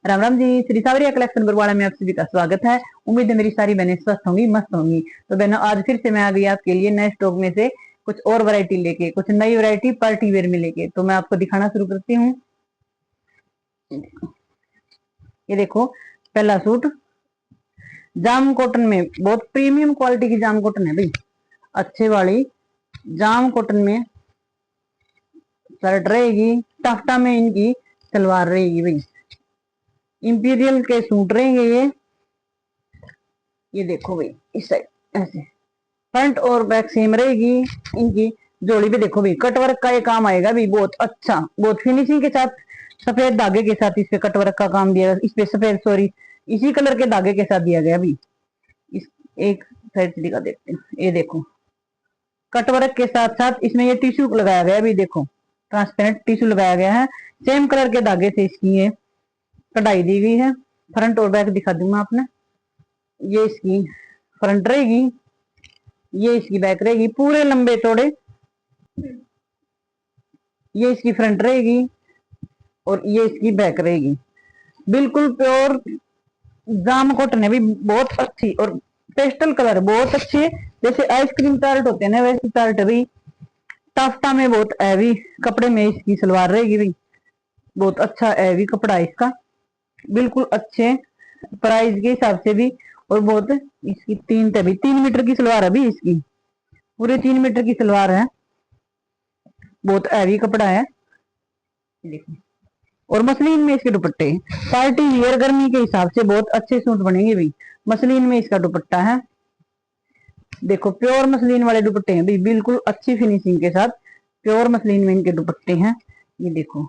राम राम जी। श्री सावरिया कलेक्शन बरवाड़ा में आप सभी का स्वागत है। उम्मीद है मेरी सारी बहनें स्वस्थ होंगी, मस्त होंगी। तो बहनों, आज फिर से मैं आ गई आपके लिए नए स्टॉक में से कुछ और वैरायटी लेके, कुछ नई वैरायटी पार्टी वेयर में लेके। तो मैं आपको दिखाना शुरू करती हूँ। ये देखो, पहला सूट जाम कॉटन में, बहुत प्रीमियम क्वालिटी की जाम कॉटन है भाई, अच्छे वाली जाम कॉटन में शर्ट रहेगी, टाफ्टा में इनकी सलवार रहेगी भाई। इंपीरियल के सूट रहेंगे ये देखो भाई, इस साइड ऐसे फ्रंट और बैक सेम रहेगी। इनकी जोड़ी भी देखो भाई, कटवर्क का ये काम आएगा भी, बहुत अच्छा, बहुत फिनिशिंग के साथ, सफेद धागे के साथ इस पे कटवर्क का काम दिया, इस पे सफेद, सॉरी, इसी कलर के धागे के साथ दिया गया भी। इस एक साइड से दिखा देते हैं, ये देखो कटवर्क के साथ साथ इसमें ये टिश्यू लगाया गया भी, देखो ट्रांसपेरेंट टिश्यू लगाया गया है, सेम कलर के धागे से इसकी ये कढ़ाई दी गई है। फ्रंट और बैक दिखा दूंगा आपने। ये इसकी फ्रंट रहेगी, ये इसकी बैक रहेगी, पूरे लंबे चौड़े ये इसकी फ्रंट रहेगी और ये इसकी बैक रहेगी। बिल्कुल प्योर जाम कॉटन है भी, बहुत अच्छी, और पेस्टल कलर बहुत अच्छे, जैसे आइसक्रीम चार्ट होते हैं ना वैसे चार्ट है भाई। टाफ्टा में बहुत हैवी कपड़े में इसकी सलवार रहेगी भाई, बहुत अच्छा हैवी कपड़ा है इसका, बिल्कुल अच्छे प्राइस के हिसाब से भी। और बहुत इसकी तीन तभी 3 मीटर की सलवार है भी इसकी, पूरे 3 मीटर की सलवार है, बहुत हैवी कपड़ा है देखो। और मसलिन में इसके दुपट्टे, पार्टी वियर गर्मी के हिसाब से बहुत अच्छे सूट बनेंगे भाई। मसलिन में इसका दुपट्टा है, देखो प्योर मसलिन वाले दुपट्टे हैं भाई, बिल्कुल अच्छी फिनिशिंग के साथ प्योर मसलिन में इनके दुपट्टे हैं। ये देखो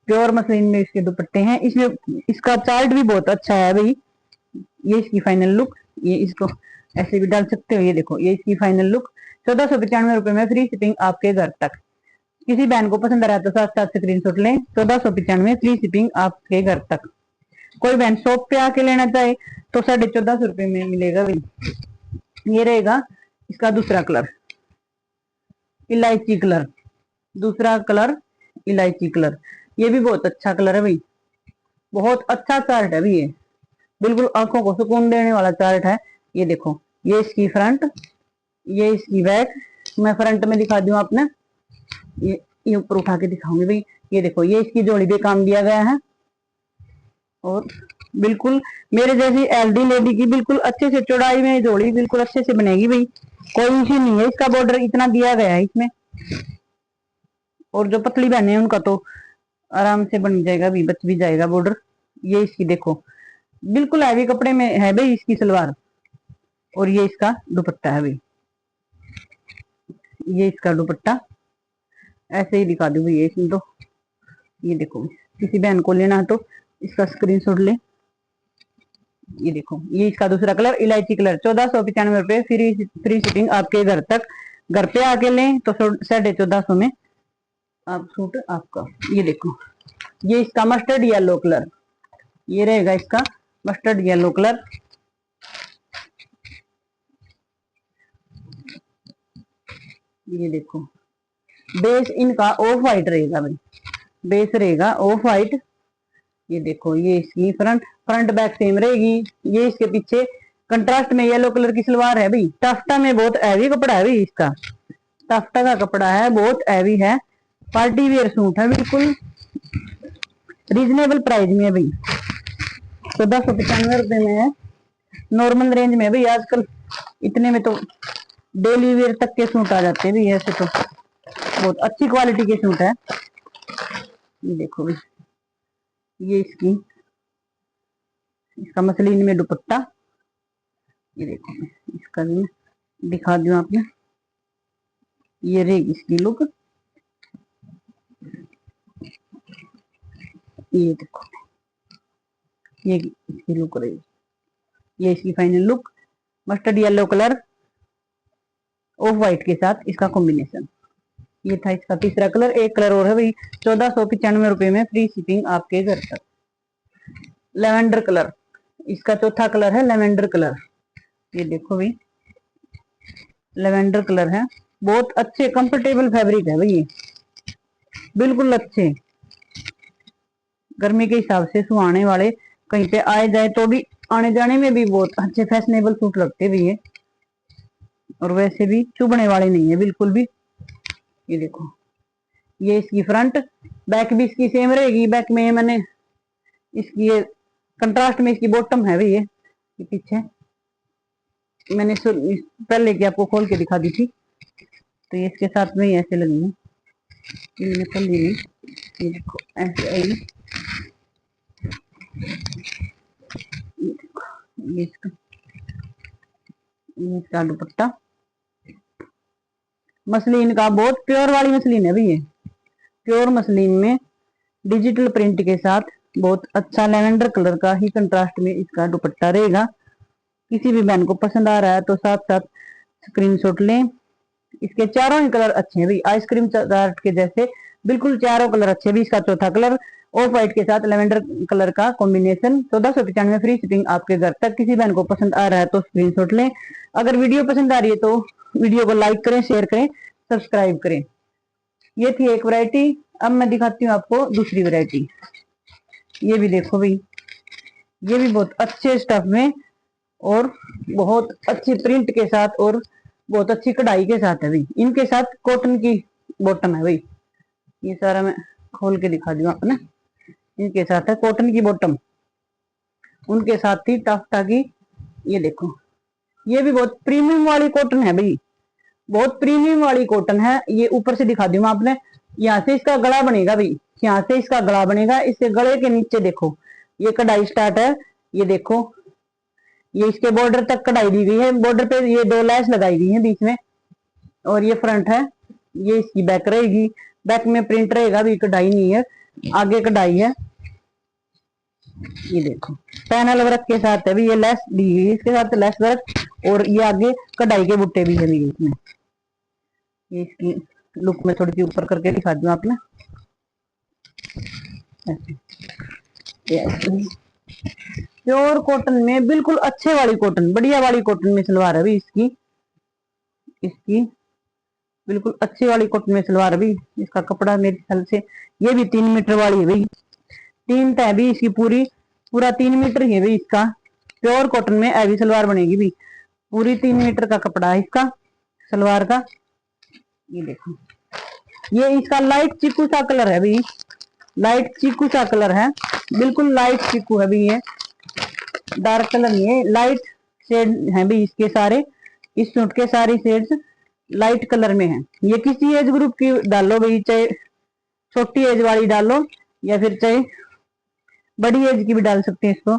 प्योर मसलिन में इसके दुपट्टे हैं, इसमें इसका चार्ट भी बहुत अच्छा है भाई। ये इसकी फाइनल लुक, ये इसको ऐसे भी डाल सकते हो। ये देखो, ये इसकी फाइनल लुक, 1495 में फ्री शिपिंग आपके घर तक। किसी बहन को पसंद आ रहा है तो साथ साथ स्क्रीनशॉट लें। 1495 फ्री शिपिंग आपके घर तक। कोई बहन शॉप पे आके लेना चाहे तो 1450 में मिलेगा भाई। ये रहेगा इसका दूसरा कलर, इलायची कलर, दूसरा कलर इलायची कलर। ये भी बहुत अच्छा कलर है भाई, बहुत अच्छा चार्ट है भाई, ये बिल्कुल आंखों को सुकून देने वाला चार्ट है। ये देखो, ये इसकी फ्रंट, ये इसकी बैक। मैं फ्रंट में दिखा दूं आपने, ये ऊपर उठा के दिखाऊंगी भाई। ये देखो, ये इसकी जोड़ी पे काम दिया गया है, और बिल्कुल मेरे जैसी एलडी लेडी की बिल्कुल अच्छे से चौड़ाई में जोड़ी बिल्कुल अच्छे से बनेगी भाई, कोई इश्यू नहीं है। इसका बॉर्डर इतना दिया गया है इसमें, और जो पतली बहने हैं उनका तो आराम से बन जाएगा भी, बच भी जाएगा बॉर्डर। ये इसकी देखो, बिल्कुल हैवी कपड़े में है भाई इसकी सलवार, और ये इसका दुपट्टा है भाई। ये इसका दुपट्टा ऐसे ही दिखा दूं भाई इसमें तो। ये देखो, किसी बहन को लेना है तो इसका स्क्रीनशॉट ले। ये देखो, ये इसका दूसरा कलर इलायची कलर, 1495 फ्री शिपिंग आपके घर तक। घर पे आके लें तो 1450 में आप सूट आपका। ये देखो, ये इसका मस्टर्ड येलो कलर, ये रहेगा इसका मस्टर्ड येलो कलर। ये देखो, बेस इनका ऑफ वाइट रहेगा भाई, बेस रहेगा ऑफ वाइट। ये देखो, ये इसकी फ्रंट बैक सेम रहेगी। ये इसके पीछे कंट्रास्ट में येलो कलर की सलवार है भाई। टाफ्टा में बहुत हैवी कपड़ा है भाई इसका, टाफ्टा का कपड़ा है, बहुत हैवी है, पार्टी वेयर सूट है, बिल्कुल रीजनेबल प्राइस में है भाई। 1495 में है, नॉर्मल रेंज में है भाई। आजकल इतने में तो डेली वेयर तक के सूट आ जाते हैं भाई, ऐसे तो बहुत अच्छी क्वालिटी के सूट है। ये देखो भाई, ये इसका मसलिन में दुपट्टा। ये देखो, इसका भी दिखा दूं आपने। ये रहेगी इसकी लुक, ये देखो, ये इसकी लुक रहेगी, ये इसकी final look, mustard yellow colour of white के साथ इसका कॉम्बिनेशन। ये था इसका तीसरा कलर, एक कलर और है भाई। 1495 में फ्री शिपिंग आपके घर तक। लेवेंडर कलर, इसका चौथा कलर है लेवेंडर कलर। ये देखो भाई, लेवेंडर कलर है, बहुत अच्छे कंफर्टेबल फैब्रिक है भाई, ये बिल्कुल अच्छे, गर्मी के हिसाब से सुहाने वाले, कहीं पे आए जाए तो भी आने जाने में भी बहुत अच्छे फैशनेबल सूट लगते भी है, और वैसे भी चुभने वाले नहीं है बिल्कुल भी। ये देखो, ये इसकी फ्रंट, बैक भी इसकी सेम रहेगी। बैक में मैंने इसकी ये कंट्रास्ट में इसकी बॉटम है भी, ये पीछे मैंने पहले की आपको खोल के दिखा दी थी, तो ये इसके साथ में ही ऐसे लगेंगे, इनमें खोल ली नहीं। ये देखो ऐसे आई, ये इसका दुपट्टा मसलिन का, बहुत प्योर वाली मसलिन है भी ये, प्योर मसलिन में डिजिटल प्रिंट के साथ बहुत अच्छा लेवेंडर कलर का ही कंट्रास्ट में इसका दुपट्टा रहेगा। किसी भी बहन को पसंद आ रहा है तो साथ साथ स्क्रीनशॉट लें। इसके चारों ही कलर अच्छे हैं भी, आइसक्रीम चाट के जैसे बिल्कुल चारों कलर अच्छे भी। इसका चौथा कलर ऑफ व्हाइट के साथ लेवेंडर कलर का कॉम्बिनेशन, 1495 फ्री शिपिंग आपके घर तक। किसी बहन को पसंद आ रहा है तो स्क्रीनशॉट लें। अगर वीडियो पसंद आ रही है तो वीडियो को लाइक करें, शेयर करें, सब्सक्राइब करें। ये थी एक वैरायटी। अब मैं दिखाती हूँ आपको दूसरी वैरायटी। ये भी देखो भाई, ये भी बहुत अच्छे स्टफ में और बहुत अच्छी प्रिंट के साथ और बहुत अच्छी कढ़ाई के साथ है भाई। इनके साथ कॉटन की बॉटम है भाई, ये सारा मैं खोल के दिखा दूँ आपने। इनके साथ है कॉटन की बॉटम, उनके साथ थी टाफ्टा की। ये देखो, ये भी बहुत प्रीमियम वाली कॉटन है भाई, बहुत प्रीमियम वाली कॉटन है। ये ऊपर से दिखा दूं आपने, यहाँ से इसका गला बनेगा भाई, यहाँ से इसका गला बनेगा। इसके गले के नीचे देखो ये कढ़ाई स्टार्ट है। ये देखो, ये इसके बॉर्डर तक कढ़ाई दी गई है। बॉर्डर पे ये 2 लैस लगाई गई है बीच में, और ये फ्रंट है। ये इसकी बैक रहेगी, बैक में प्रिंट रहेगा भी, कढ़ाई नहीं है, आगे कढ़ाई है। ये देखो पैनल वर्क के साथ है भी, ये लेस दी गई है इसके साथ, लेस वर्क, और ये आगे कढ़ाई के बुट्टे भी है इसमें। ये इसकी लुक में थोड़ी सी ऊपर करके दिखा दूं आपने, प्योर कॉटन में बिल्कुल अच्छे वाली कॉटन, बढ़िया वाली कॉटन में सलवार है भी इसकी। इसकी बिल्कुल अच्छी वाली कॉटन में सलवार है भी। इसका कपड़ा मेरे ख्याल से ये भी 3 मीटर वाली है भाई, 3 तय भी इसकी पूरी, पूरा 3 मीटर है भाई इसका। प्योर कॉटन में हैवी सलवार बनेगी भी, पूरी 3 मीटर का कपड़ा है इसका सलवार का। ये देखो, ये इसका लाइट चीकू सा कलर है भी, लाइट चीकू सा कलर है, बिल्कुल लाइट चीकू है भी, ये डार्क कलर नहीं है, लाइट शेड है भी इसके सारे। इस सूट के सारे शेड्स लाइट कलर में है। ये किसी एज ग्रुप की डालो भाई, चाहे छोटी एज वाली डालो या फिर चाहे बड़ी एज की भी डाल सकते हैं इसको,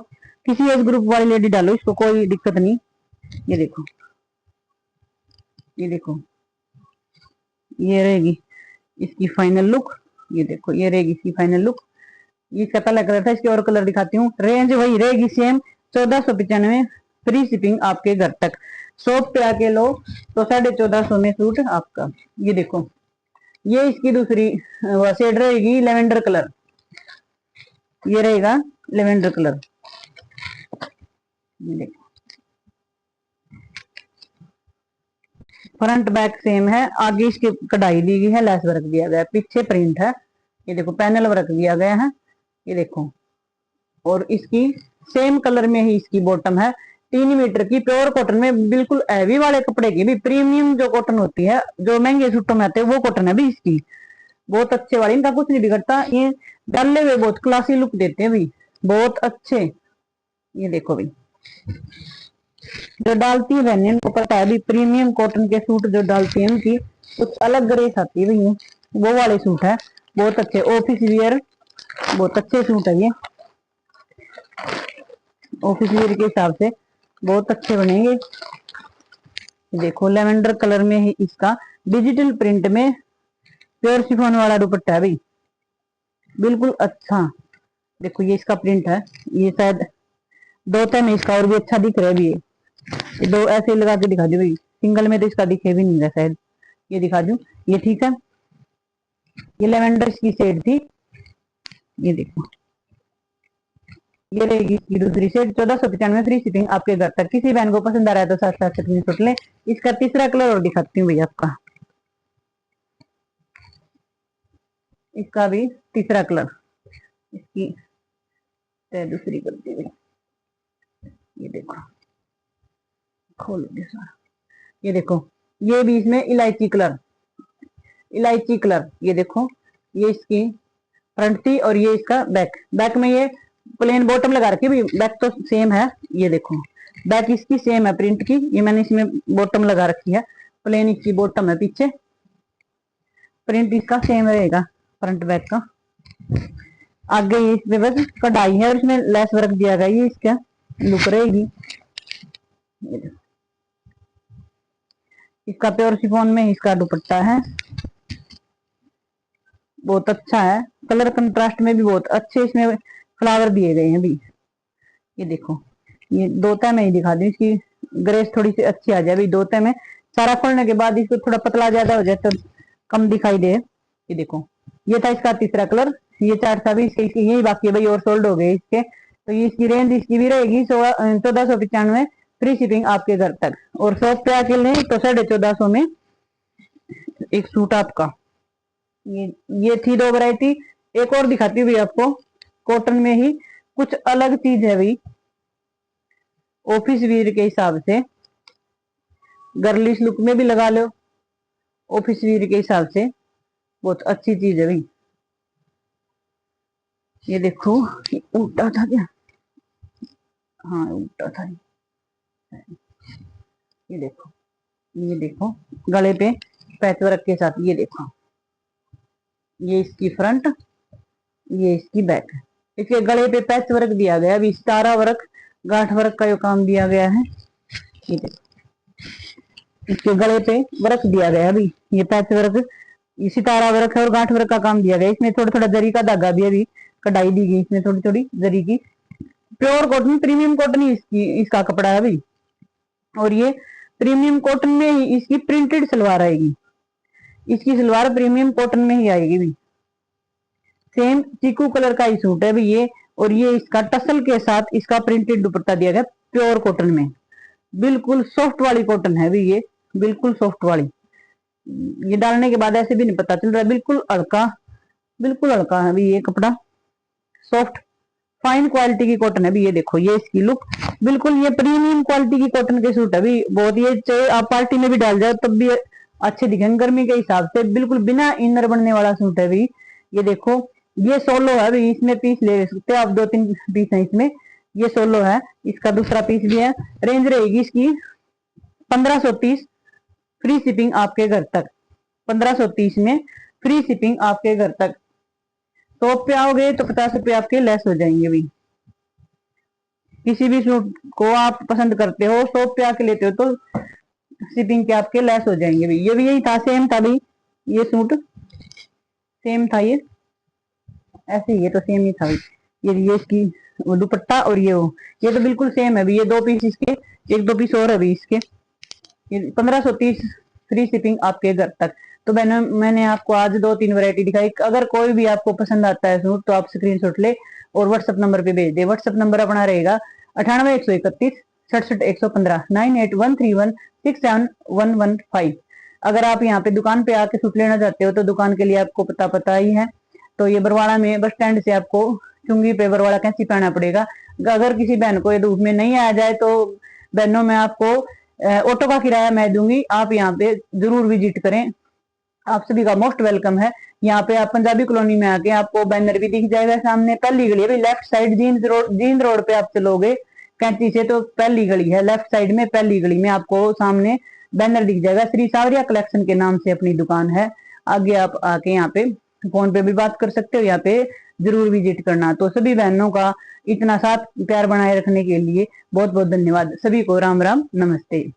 किसी एज ग्रुप वाली लेडी डालो इसको, कोई दिक्कत नहीं। ये देखो, ये देखो, ये रहेगी इसकी फाइनल लुक। ये देखो, ये रहेगी इसकी फाइनल लुक। ये इसका पहला कलर था, इसके और कलर दिखाती हूँ। रेंज वही रहेगी सेम, 1495 फ्री शिपिंग आपके घर तक। शॉप पे आके लो तो 1450 में सूट आपका। ये देखो, ये इसकी दूसरी शेड रहेगी लेवेंडर कलर, ये रहेगा लेवेंडर कलर। ये देखो, फ्रंट बैक सेम है, आगे इसकी कढ़ाई दी गई है, लेस वर्क दिया गया है, पीछे प्रिंट है। ये देखो पैनल वर्क दिया गया है, ये देखो, और इसकी सेम कलर में ही इसकी बॉटम है, 3 मीटर की प्योर कॉटन में, बिल्कुल हैवी वाले कपड़े की भी, प्रीमियम जो कॉटन होती है जो महंगे सूटों में आते हैं वो कॉटन है भी इसकी, बहुत अच्छे वाली, इनका कुछ नहीं बिगड़ता। ये डाले हुए बहुत क्लासी लुक देते हैं भी, बहुत अच्छे। ये देखो भाई, जो डालती है बहने उनको पता है भी, प्रीमियम कॉटन के सूट जो डालती है उनकी कुछ अलग ग्रेस आती है भाई, वो वाले सूट है, बहुत अच्छे ऑफिस वियर, बहुत अच्छे सूट है ये, ऑफिस वियर के हिसाब से बहुत अच्छे बनेंगे। देखो लेवेंडर कलर में ही इसका डिजिटल प्रिंट में प्योर शिफॉन वाला दुपट्टा है भाई, बिल्कुल अच्छा। देखो ये इसका प्रिंट है, ये शायद 2 तय में इसका और भी अच्छा दिख रहा है भी, ये 2 ऐसे लगा के दिखा दो भाई, सिंगल में तो इसका दिखे भी नहीं रहा शायद, ये दिखा दूं, ये ठीक है। ये लेवेंडर की शेड थी, ये देखो, ये रहेगी इसकी दूसरी शेड, 1495 फ्री शिपिंग आपके घर तक। किसी बहन को पसंद आ रहा है तो साथ साथ स्क्रीनशॉट ले। इसका तीसरा कलर और दिखाती हूँ भैया आपका, इसका भी तीसरा कलर, इसकी तय दूसरी करती हुई, ये देखो खोल दे सारा, ये देखो ये भी इसमें इलायची कलर, इलायची कलर, ये देखो ये इसकी फ्रंट थी और ये इसका बैक, बैक में ये प्लेन बॉटम लगा रखी है, बैक तो सेम है, ये देखो बैक इसकी सेम है प्रिंट की, ये मैंने इसमें बॉटम लगा रखी है, प्लेन इसकी बॉटम है, पीछे प्रिंट इसका सेम रहेगा फ्रंट बैक का। आगे ये इस पे बस कढ़ाई है और इसमें लेस वर्क दिया गया, ये इसका लुक रहेगी। इसका प्योर शिफॉन में इसका दुपट्टा है, बहुत अच्छा है, कलर कंट्रास्ट में भी बहुत अच्छे इसमें फ्लावर दिए गए हैं अभी। ये देखो ये दो तय में ही दिखा दी, इसकी ग्रेस थोड़ी सी अच्छी आ जाए अभी दो तय में, सारा खोलने के बाद इसको थोड़ा पतला ज्यादा हो जाए तो कम दिखाई दे। ये देखो ये था इसका तीसरा कलर, ये चार था भी इसके यही बाकी है भाई और सोल्ड हो गए इसके। तो ये इसकी रेंज इसकी भी रहेगी 1495, फ्री शिपिंग आपके घर तक। और शॉप पे आके लें तो 1450 में एक सूट आपका। ये थी दो वैरायटी, एक और दिखाती हुई आपको कॉटन में ही कुछ अलग चीज है भाई, ऑफिस वियर के हिसाब से, गर्लिश लुक में भी लगा लो, ऑफिस वियर के हिसाब से बहुत अच्छी चीज है भाई। ये देखो उल्टा था क्या, हाँ उल्टा था, ये देखो, ये देखो गले पे पैच वर्क के साथ, ये देखो ये इसकी फ्रंट, ये इसकी बैक, इसके गले पे पैच वर्क दिया गया, अभी सितारा वर्क गांठ वर्क का जो काम दिया गया है, ये देखो इसके गले पे वर्क दिया गया अभी, ये पैच वर्क, ये सितारा वर्क है और गांठ वर्क का काम दिया गया। इसमें थोड़ा थोड़ा जरी का धागा भी अभी कढ़ाई दी गई, इसमें थोड़ी थोड़ी जरी की, प्योर कॉटन प्रीमियम कॉटन ही इसका कपड़ा है अभी। और ये प्रीमियम कॉटन में ही इसकी प्रिंटेड सलवार आएगी, इसकी सलवार प्रीमियम कॉटन में ही आएगी भी, सेम चीकू कलर का ही सूट है भी ये। और ये इसका टसल के साथ इसका प्रिंटेड दुपट्टा दिया गया प्योर कॉटन में, बिल्कुल सॉफ्ट वाली कॉटन है भी ये, बिल्कुल सॉफ्ट वाली, ये डालने के बाद ऐसे भी नहीं पता चल रहा है, बिल्कुल हल्का है भी ये कपड़ा, सॉफ्ट फाइन क्वालिटी की कॉटन है भी। ये देखो ये इसकी लुक, बिल्कुल ये प्रीमियम क्वालिटी की कॉटन के सूट है भी बहुत, ये चाहे आप पार्टी में भी डाल जाओ तब भी अच्छे दिखेंगे गर्मी के हिसाब से, बिल्कुल बिना इनर बनने वाला सूट है भी। ये देखो ये सोलो है भी, इसमें पीस ले सकते हो आप, दो तीन पीस है इसमें, ये सोलो है, इसका दूसरा पीस भी है। रेंज रहेगी इसकी 1530, फ्री शिपिंग आपके घर तक, 1530 में फ्री शिपिंग आपके घर तक। शॉप पे आओगे तो 50 रुपये आपके लेस हो जाएंगे भी, किसी भी सूट को आप पसंद करते हो शॉप पे आके लेते हो तो शिपिंग के आपके लेस हो जाएंगे भी। ये भी यही था, सेम था भाई, ये सूट सेम था, ये ऐसे ही, ये तो सेम ही था भाई, ये इसकी दुपट्टा और ये तो बिल्कुल सेम है भी, ये दो पीस इसके, एक दो पीस और है भी इसके, 1530 फ्री शिपिंग आपके घर तक। तो मैंने आपको आज दो तीन वैरायटी दिखाई, अगर कोई भी आपको पसंद आता है सूट तो आप स्क्रीनशॉट ले और व्हाट्सएप नंबर पे भेज दे। व्हाट्सएप नंबर अपना रहेगा 98 131 67 115 9813167115। अगर आप यहाँ पे दुकान पे आके सूट लेना चाहते हो तो दुकान के लिए आपको पता ही है, तो ये बरवाड़ा में बस स्टैंड से आपको चुंगी पे बरवाड़ा कैंची पाना पड़ेगा। अगर किसी बहन को ये धूप में नहीं आ जाए तो बहनों में आपको ऑटो का किराया मैं दूंगी, आप यहाँ पे जरूर विजिट करें, आप सभी का मोस्ट वेलकम है। यहाँ पे आप पंजाबी कॉलोनी में आके आपको बैनर भी दिख जाएगा सामने, पहली गली है लेफ्ट साइड, जींद रोड पे आप चलोगे कैंची से तो पहली गली है, लेफ्ट साइड में पहली गली में आपको सामने बैनर दिख जाएगा, श्री सावरिया कलेक्शन के नाम से अपनी दुकान है। आगे आप आके यहाँ पे फोन पे भी बात कर सकते हो, यहाँ पे जरूर विजिट करना। तो सभी बहनों का इतना साथ प्यार बनाए रखने के लिए बहुत बहुत धन्यवाद, सभी को राम राम नमस्ते।